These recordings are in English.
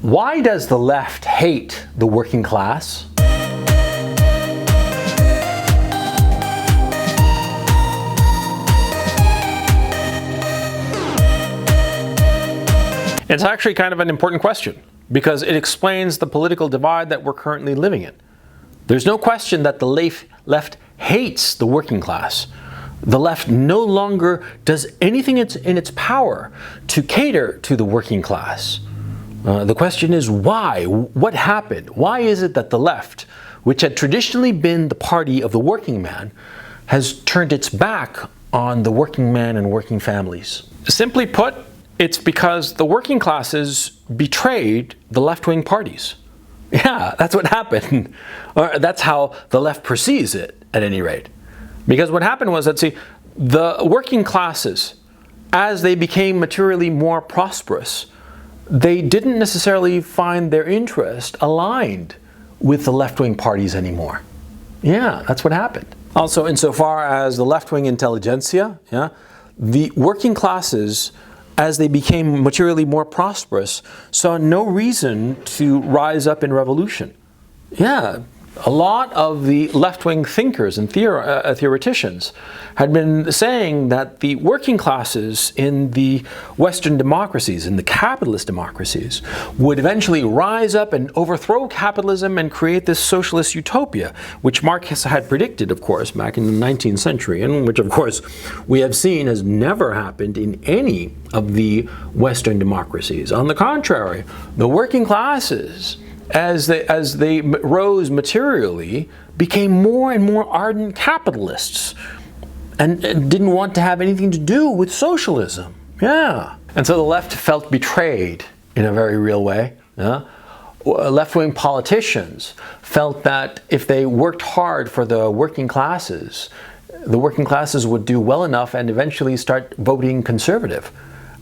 Why does the left hate the working class? It's actually kind of an important question because it explains the political divide that we're currently living in. There's no question that the left hates the working class. The left no longer does anything in its power to cater to the working class. The question is why? What happened? Why is it that the left, which had traditionally been the party of the working man, has turned its back on the working man and working families? Simply put, it's because the working classes betrayed the left-wing parties. Yeah, that's what happened. Or that's how the left perceives it, at any rate. Because what happened was that, the working classes, as they became materially more prosperous, they didn't necessarily find their interest aligned with the left-wing parties anymore. Yeah, that's what happened. Also, insofar as the left-wing intelligentsia, the working classes, as they became materially more prosperous, saw no reason to rise up in revolution. Yeah, a lot of the left-wing thinkers and theoreticians had been saying that the working classes in the Western democracies, in the capitalist democracies, would eventually rise up and overthrow capitalism and create this socialist utopia, which Marx had predicted, of course, back in the 19th century, and which, of course, we have seen has never happened in any of the Western democracies. On the contrary, the working classes, as they rose materially, became more and more ardent capitalists and didn't want to have anything to do with socialism. Yeah. And so the left felt betrayed in a very real way. Left-wing politicians felt that if they worked hard for the working classes would do well enough and eventually start voting conservative.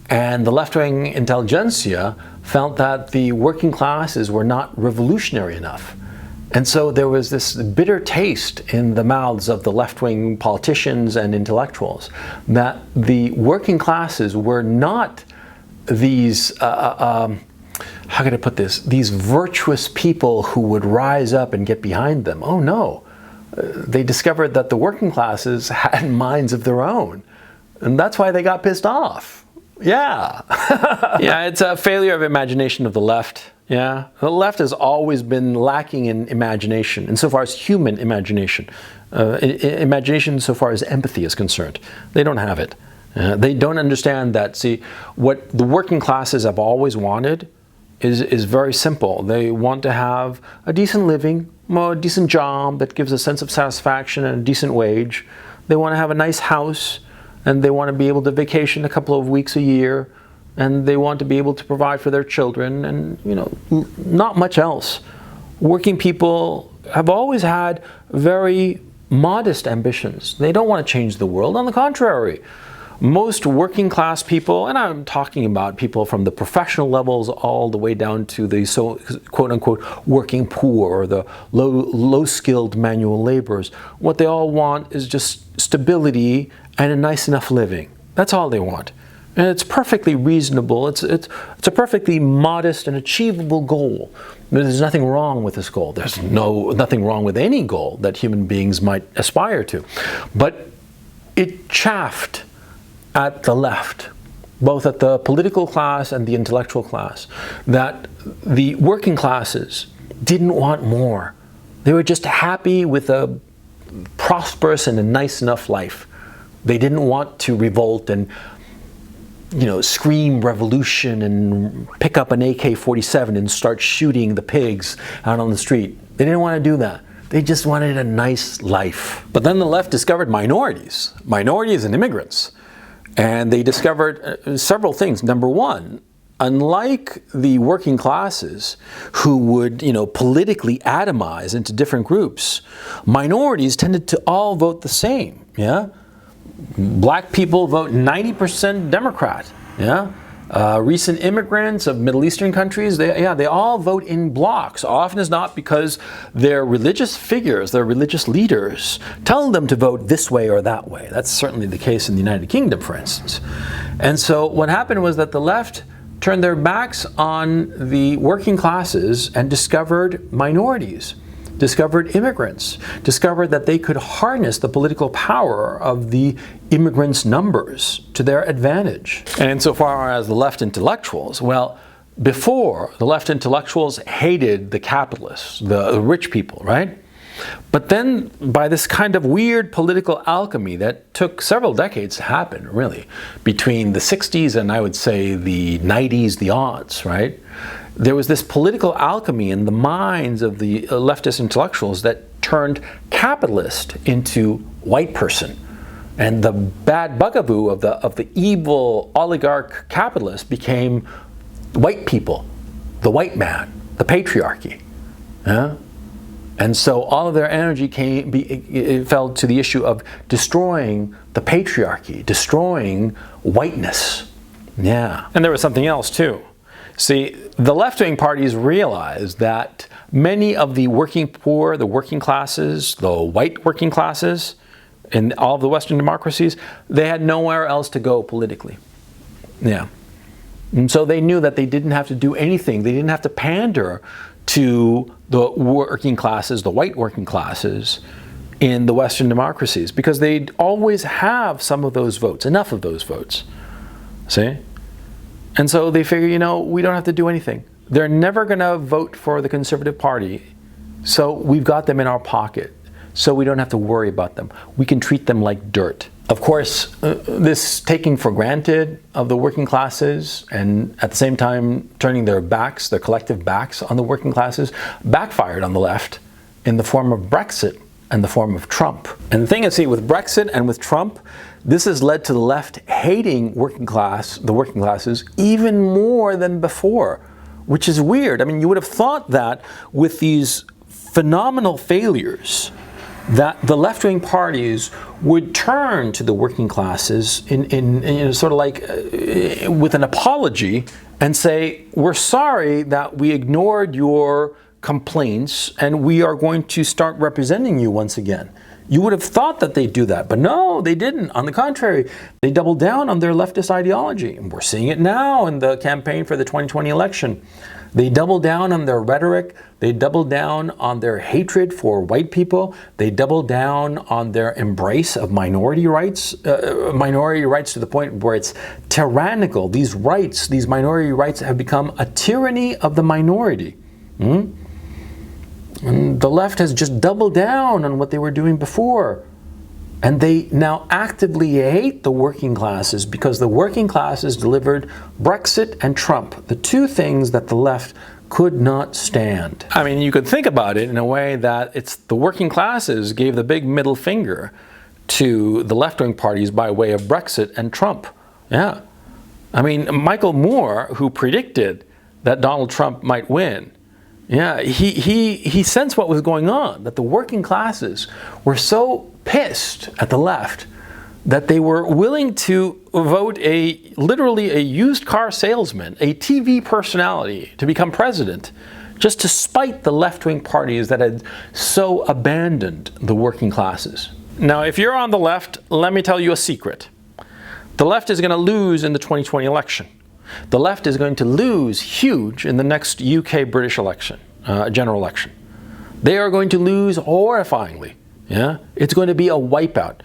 And the left-wing intelligentsia felt that the working classes were not revolutionary enough. And so there was this bitter taste in the mouths of the left-wing politicians and intellectuals that the working classes were not these, how can I put this, these virtuous people who would rise up and get behind them. Oh no, they discovered that the working classes had minds of their own. And that's why they got pissed off. Yeah. Yeah, it's a failure of imagination of the left. Yeah. The left has always been lacking in imagination, insofar as human imagination. Imagination insofar as empathy is concerned. They don't have it. They don't understand that, what the working classes have always wanted is very simple. They want to have a decent living, a decent job that gives a sense of satisfaction and a decent wage. They want to have a nice house, and they want to be able to vacation a couple of weeks a year, and they want to be able to provide for their children, and not much else. Working people have always had very modest ambitions. They don't want to change the world. On the contrary, most working class people, and I'm talking about people from the professional levels all the way down to the quote-unquote working poor or the low-skilled manual laborers, what they all want is just stability and a nice enough living. That's all they want. And it's perfectly reasonable. It's a perfectly modest and achievable goal. There's nothing wrong with this goal. There's nothing wrong with any goal that human beings might aspire to. But it chaffed at the left, both at the political class and the intellectual class, that the working classes didn't want more. They were just happy with a prosperous and a nice enough life. They didn't want to revolt and scream revolution and pick up an AK-47 and start shooting the pigs out on the street. They didn't want to do that. They just wanted a nice life. But then the left discovered minorities and immigrants. And they discovered several things. Number one, unlike the working classes who would, politically atomize into different groups, minorities tended to all vote the same. Yeah, black people vote 90% Democrat. Yeah, recent immigrants of Middle Eastern countries, they all vote in blocks. Often as not because their religious figures, their religious leaders, tell them to vote this way or that way. That's certainly the case in the United Kingdom, for instance. And so what happened was that the left turned their backs on the working classes and discovered minorities, discovered immigrants, discovered that they could harness the political power of the immigrants' numbers to their advantage. And insofar as the left intellectuals, well, before, the left intellectuals hated the capitalists, the rich people, right? But then, by this kind of weird political alchemy that took several decades to happen, really, between the 60s and I would say the 90s, the aughts, right? There was this political alchemy in the minds of the leftist intellectuals that turned capitalist into white person. And the bad bugaboo of the evil oligarch capitalist became white people, the white man, the patriarchy. Yeah? And so all of their energy fell to the issue of destroying the patriarchy, destroying whiteness. Yeah. And there was something else too. See, the left-wing parties realized that many of the working poor, the working classes, the white working classes in all of the Western democracies, they had nowhere else to go politically. Yeah. And so they knew that they didn't have to do anything. They didn't have to pander to the working classes, the white working classes in the Western democracies, because they'd always have some of those votes, enough of those votes. See? And so they figure, you know, we don't have to do anything. They're never going to vote for the Conservative Party, so we've got them in our pocket, so we don't have to worry about them. We can treat them like dirt. Of course, this taking for granted of the working classes and at the same time turning their backs, their collective backs on the working classes, backfired on the left in the form of Brexit and the form of Trump. And the thing is, see, with Brexit and with Trump, this has led to the left hating the working classes even more than before, which is weird. I mean, you would have thought that with these phenomenal failures, that the left-wing parties would turn to the working classes in sort of like with an apology and say, we're sorry that we ignored your complaints and we are going to start representing you once again. You would have thought that they'd do that, but no, they didn't. On the contrary, they doubled down on their leftist ideology. And we're seeing it now in the campaign for the 2020 election. They doubled down on their rhetoric. They doubled down on their hatred for white people. They doubled down on their embrace of minority rights to the point where it's tyrannical. These rights, these minority rights have become a tyranny of the minority. And the left has just doubled down on what they were doing before. And they now actively hate the working classes because the working classes delivered Brexit and Trump, the two things that the left could not stand. I mean, you could think about it in a way that it's the working classes gave the big middle finger to the left-wing parties by way of Brexit and Trump. Yeah. I mean, Michael Moore, who predicted that Donald Trump might win, yeah, he sensed what was going on, that the working classes were so pissed at the left that they were willing to vote literally a used car salesman, a TV personality, to become president, just to spite the left-wing parties that had so abandoned the working classes. Now, if you're on the left, let me tell you a secret. The left is going to lose in the 2020 election. The left is going to lose huge in the next UK-British election, general election. They are going to lose horrifyingly. Yeah, it's going to be a wipeout.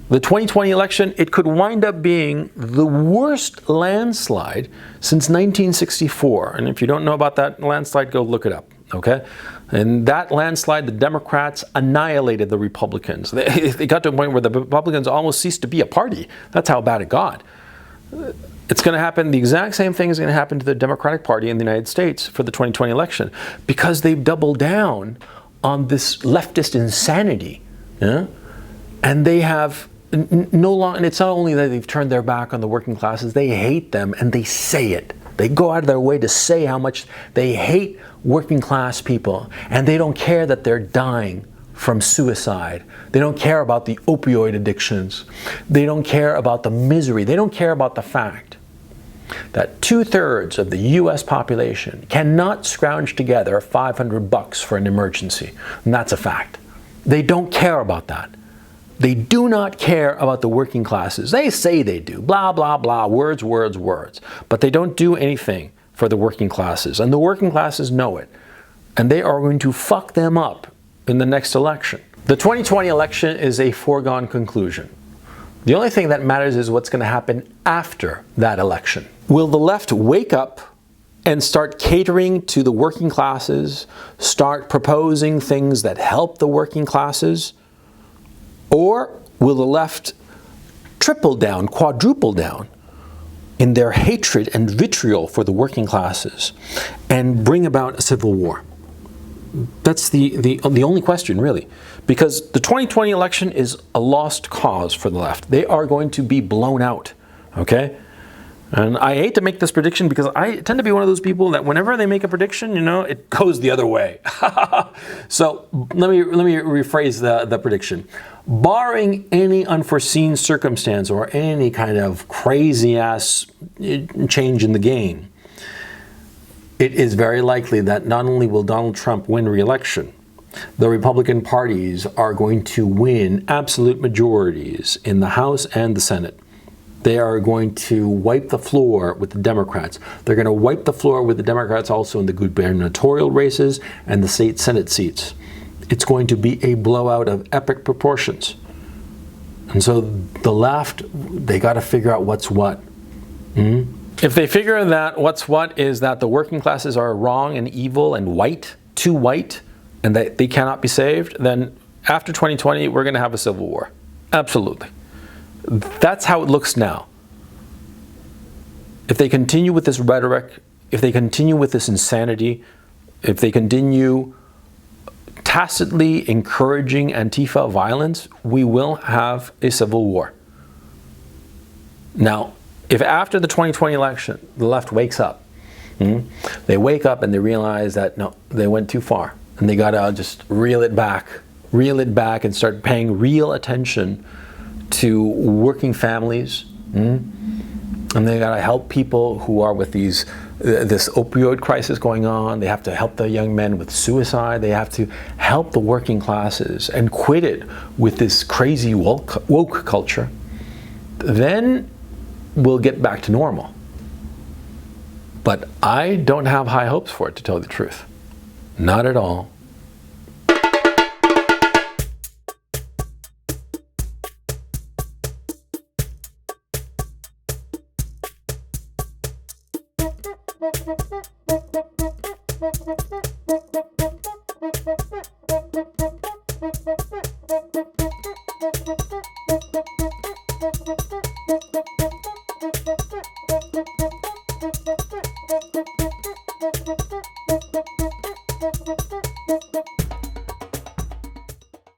The 2020 election, it could wind up being the worst landslide since 1964. And if you don't know about that landslide, go look it up, okay? In that landslide, the Democrats annihilated the Republicans. They got to a point where the Republicans almost ceased to be a party. That's how bad it got. It's going to happen, the exact same thing is going to happen to the Democratic Party in the United States for the 2020 election because they've doubled down on this leftist insanity, yeah? And they have no longer, and it's not only that they've turned their back on the working classes, they hate them and they say it. They go out of their way to say how much they hate working class people, and they don't care that they're dying from suicide. They don't care about the opioid addictions. They don't care about the misery. They don't care about the fact that 2/3 of the US population cannot scrounge together $500 for an emergency. And that's a fact. They don't care about that. They do not care about the working classes. They say they do, blah, blah, blah, words, words, words. But they don't do anything for the working classes. And the working classes know it. And they are going to fuck them up in the next election. The 2020 election is a foregone conclusion. The only thing that matters is what's going to happen after that election. Will the left wake up and start catering to the working classes, start proposing things that help the working classes? Or will the left triple down, quadruple down in their hatred and vitriol for the working classes and bring about a civil war? That's the only question, really. Because the 2020 election is a lost cause for the left. They are going to be blown out, okay? And I hate to make this prediction because I tend to be one of those people that whenever they make a prediction, you know, it goes the other way. So let me rephrase the prediction. Barring any unforeseen circumstance or any kind of crazy ass change in the game, it is very likely that not only will Donald Trump win re-election, the Republican parties are going to win absolute majorities in the House and the Senate. They are going to wipe the floor with the Democrats. They're going to wipe the floor with the Democrats also in the gubernatorial races and the state Senate seats. It's going to be a blowout of epic proportions. And so the left, they got to figure out what's what. If they figure that what's what is that the working classes are wrong and evil and white, too white, and that they cannot be saved, then after 2020, we're going to have a civil war. Absolutely. That's how it looks now. If they continue with this rhetoric, if they continue with this insanity, if they continue tacitly encouraging Antifa violence, we will have a civil war. Now, if after the 2020 election, the left wakes up, they wake up and they realize that, no, they went too far. And they got to just reel it back and start paying real attention to working families, and they got to help people who are with this opioid crisis going on. They have to help the young men with suicide. They have to help the working classes and quit it with this crazy woke culture. Then we'll get back to normal. But I don't have high hopes for it, to tell you the truth. Not at all. Thank you.